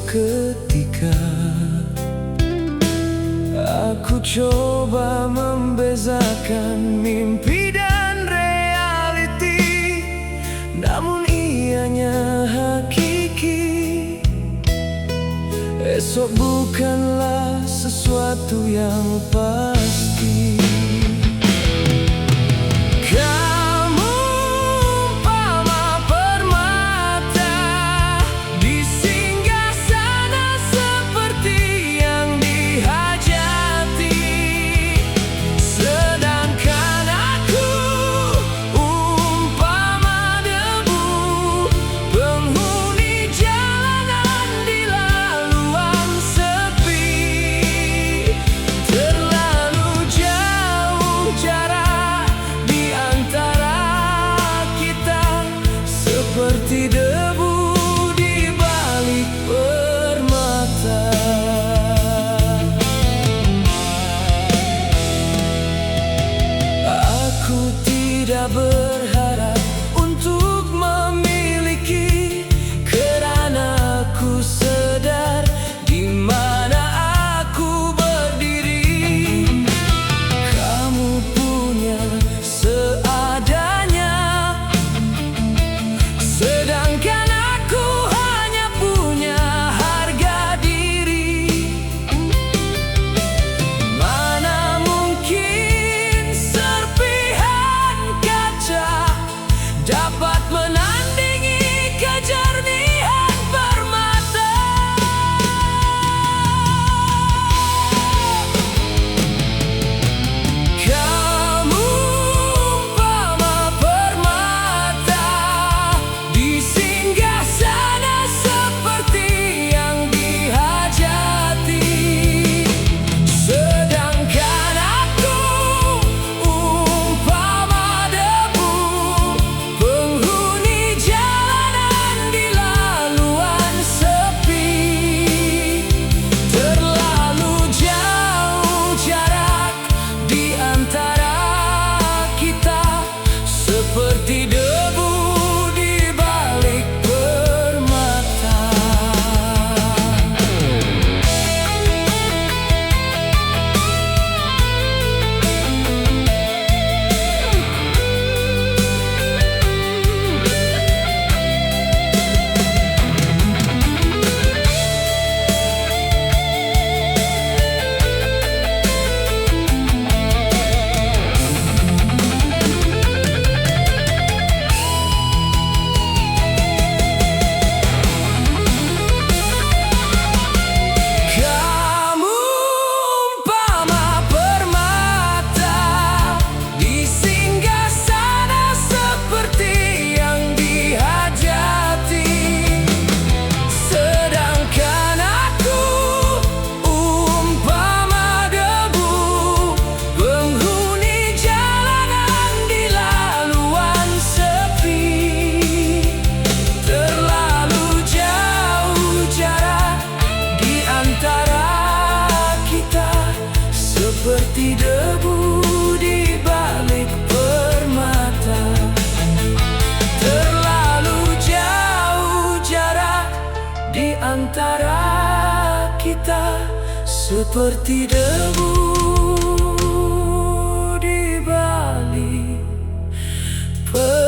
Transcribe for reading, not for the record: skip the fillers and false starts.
seketika aku coba membezakan mimpi dan realiti, namun ianya hakiki. Esok bukanlah sesuatu yang pasti. Seperti debu di balik permata. Aku tidak berharap untuk memiliki, kerana aku sadar di mana aku berdiri. Kamu punya seadanya, sedangkan aku hanya punya harga diri. Mana mungkin serpihan kaca dapat menandingi kejernihan permata. Kamu umpama permata di singgasana seperti yang dihajati, sedangkan aku umpama debu, penghuni jalanan di laluan sepi. Terlalu jauh jarak di antara kita, seperti debu di balik permata. Kamu umpama permata di singgasana seperti yang dihajati, sedangkan aku umpama debu, penghuni jalanan di laluan sepi. Terlalu jauh jarak di antara kita, seperti debu di balik permata. Terlalu jauh jarak di antara kita, seperti debu di balik permata.